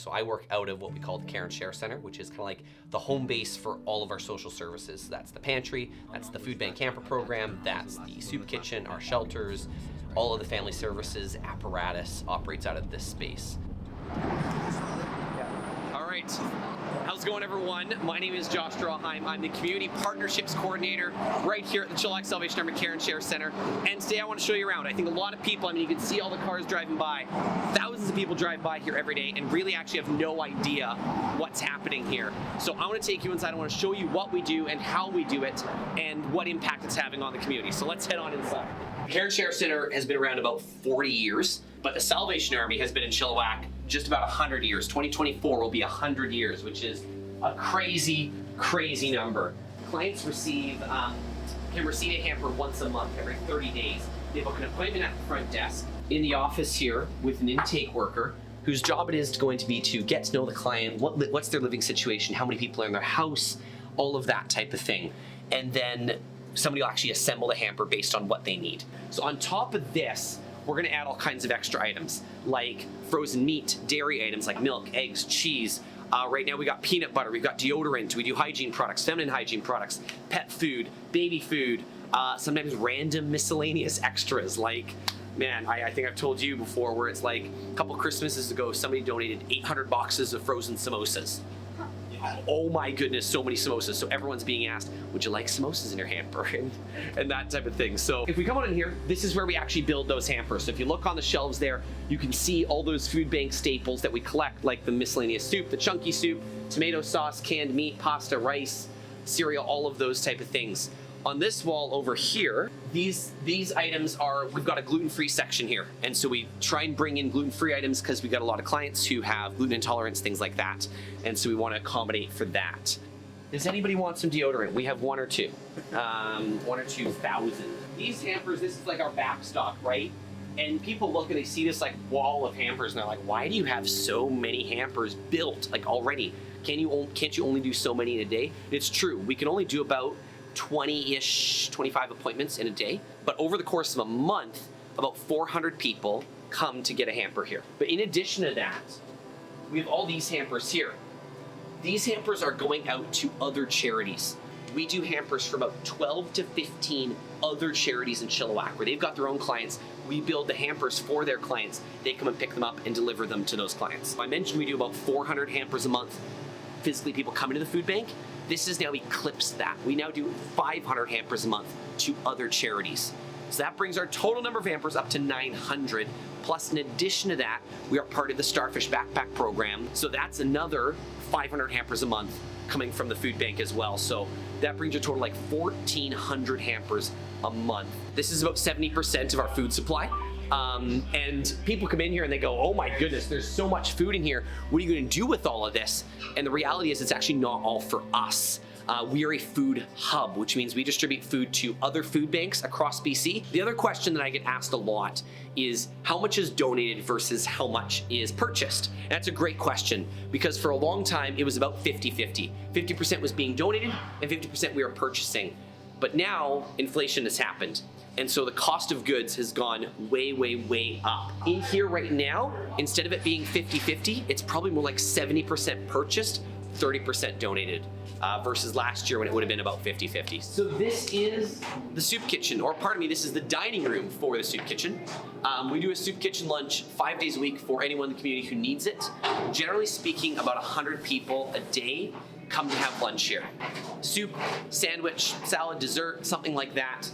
So I work out of what we call the Care and Share Center, which is kind of like the home base for all of our social services. That's the pantry, that's the food bank camper program, that's the soup kitchen, our shelters, all of the family services apparatus operates out of this space. All right, how's it going, everyone? My name is Josh Drawheim. I'm the Community Partnerships Coordinator right here at the Chilliwack Salvation Army Care and Share Center. And today I want to show you around. I think a lot of people, I mean, you can see all the cars driving by. Thousands of people drive by here every day and really actually have no idea what's happening here. So I want to take you inside. I want to show you what we do and how we do it and what impact it's having on the community. So let's head on inside. The Care and Share Center has been around about 40 years, but the Salvation Army has been in Chilliwack just about 100 years. 2024 will be 100 years, which is a crazy, crazy number. Clients can receive a hamper once a month, every 30 days. They book an appointment at the front desk in the office here with an intake worker whose job it is going to be to get to know the client, what's their living situation, how many people are in their house, all of that type of thing. And then somebody will actually assemble the hamper based on what they need. So on top of this, we're gonna add all kinds of extra items like frozen meat, dairy items like milk, eggs, cheese. Right now we got peanut butter, we've got deodorant, we do hygiene products, feminine hygiene products, pet food, baby food, sometimes random miscellaneous extras like, man, I think I've told you before where it's like a couple Christmases ago, somebody donated 800 boxes of frozen samosas. Oh my goodness, so many samosas. So everyone's being asked, would you like samosas in your hamper? And that type of thing. So if we come on in here, this is where we actually build those hampers. So if you look on the shelves there, you can see all those food bank staples that we collect, like the miscellaneous soup, the chunky soup, tomato sauce, canned meat, pasta, rice, cereal, all of those type of things. On this wall over here, these items are, we've got a gluten-free section here. And so we try and bring in gluten-free items because we've got a lot of clients who have gluten intolerance, things like that. And so we want to accommodate for that. Does anybody want some deodorant? We have one or two. 1 or 2,000. These hampers, this is like our backstock, right? And people look and they see this like wall of hampers and they're like, why do you have so many hampers built like already? Can't you only do so many in a day? It's true. We can only do about 20-ish, 25 appointments in a day. But over the course of a month, about 400 people come to get a hamper here. But in addition to that, we have all these hampers here. These hampers are going out to other charities. We do hampers for about 12 to 15 other charities in Chilliwack where they've got their own clients. We build the hampers for their clients. They come and pick them up and deliver them to those clients. I mentioned we do about 400 hampers a month. Physically people come into the food bank. This has now eclipsed that. We now do 500 hampers a month to other charities. So that brings our total number of hampers up to 900. Plus, in addition to that, we are part of the Starfish Backpack program. So that's another 500 hampers a month coming from the food bank as well. So that brings your total like 1,400 hampers a month. This is about 70% of our food supply. And people come in here and they go, oh my goodness, there's so much food in here. What are you going to do with all of this? And the reality is it's actually not all for us. We are a food hub, which means we distribute food to other food banks across BC. The other question that I get asked a lot is how much is donated versus how much is purchased? And that's a great question because for a long time it was about 50-50. 50% was being donated and 50% we were purchasing. But now inflation has happened. And so the cost of goods has gone way, way, way up. In here right now, instead of it being 50-50, it's probably more like 70% purchased, 30% donated, versus last year when it would have been about 50-50. So this is the soup kitchen, or pardon me, this is the dining room for the soup kitchen. We do a soup kitchen lunch 5 days a week for anyone in the community who needs it. Generally speaking, about 100 people a day come to have lunch here. Soup, sandwich, salad, dessert, something like that.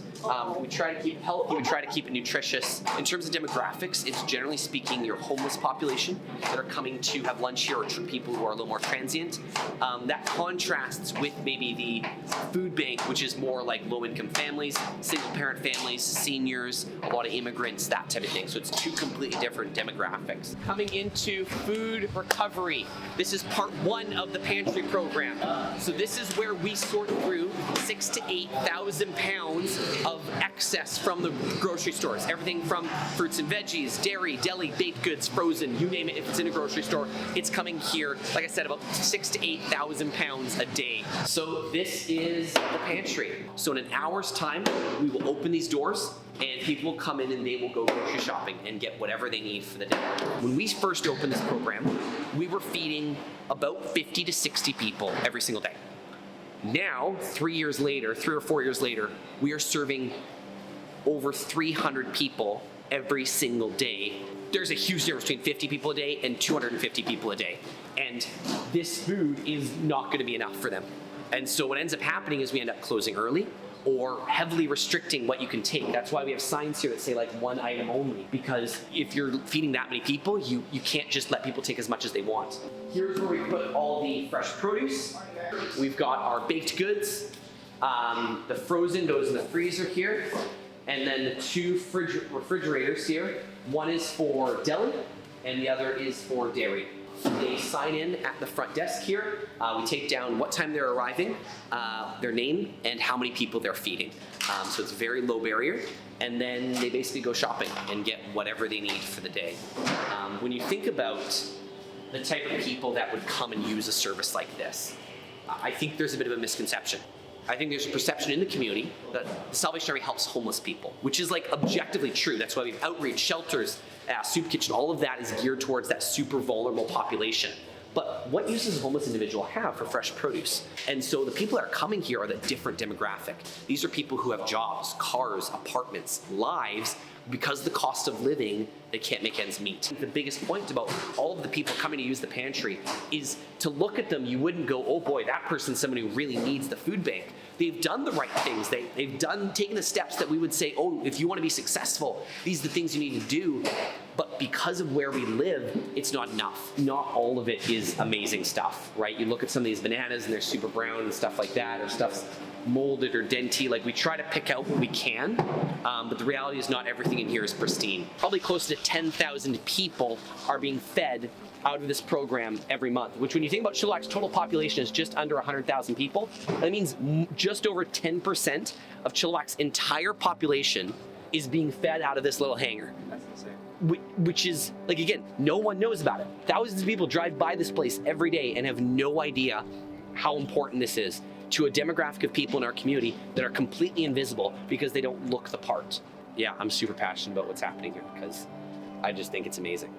We try to keep it healthy, we try to keep it nutritious. In terms of demographics, it's generally speaking your homeless population that are coming to have lunch here, or people who are a little more transient. That contrasts with maybe the food bank, which is more like low-income families, single-parent families, seniors, a lot of immigrants, that type of thing. So it's two completely different demographics. Coming into food recovery, this is part 1 of the pantry program. So this is where we sort through 6,000 to 8,000 pounds of excess from the grocery stores. Everything from fruits and veggies, dairy, deli, baked goods, frozen, you name it. If it's in a grocery store, it's coming here. Like I said, about 6,000 to 8,000 pounds a day. So this is the pantry. So in an hour's time, we will open these doors and people will come in and they will go grocery shopping and get whatever they need for the day. When we first opened this program, we were feeding about 50 to 60 people every single day. Now, 3 or 4 years later, we are serving over 300 people every single day. There's a huge difference between 50 people a day and 250 people a day. And this food is not going to be enough for them. And so what ends up happening is we end up closing early or heavily restricting what you can take. That's why we have signs here that say like 1 item only, because if you're feeding that many people, you can't just let people take as much as they want. Here's where we put all the fresh produce. We've got our baked goods. The frozen goes in the freezer here. And then the 2 refrigerators here. One is for deli and the other is for dairy. They sign in at the front desk here. We take down what time they're arriving, their name, and how many people they're feeding. So it's very low barrier. And then they basically go shopping and get whatever they need for the day. When you think about the type of people that would come and use a service like this, I think there's a bit of a misconception. I think there's a perception in the community that the Salvation Army helps homeless people, which is like objectively true. That's why we have outreach, shelters, soup kitchen, all of that is geared towards that super vulnerable population. But what use does a homeless individual have for fresh produce? And so the people that are coming here are the different demographic. These are people who have jobs, cars, apartments, lives. Because the cost of living, they can't make ends meet. The biggest point about all of the people coming to use the pantry is to look at them, you wouldn't go, oh boy, that person's someone who really needs the food bank. They've done the right things. They've taken the steps that we would say, oh, if you want to be successful, these are the things you need to do. But because of where we live, it's not enough. Not all of it is amazing stuff, right? You look at some of these bananas and they're super brown and stuff like that, or stuff's molded or denty. Like, we try to pick out what we can, but the reality is not everything in here is pristine. Probably close to 10,000 people are being fed out of this program every month, which when you think about Chilliwack's total population is just under 100,000 people, that means just over 10% of Chilliwack's entire population is being fed out of this little hangar. That's insane. Which is, like, again, no one knows about it. Thousands of people drive by this place every day and have no idea how important this is to a demographic of people in our community that are completely invisible because they don't look the part. Yeah, I'm super passionate about what's happening here because I just think it's amazing.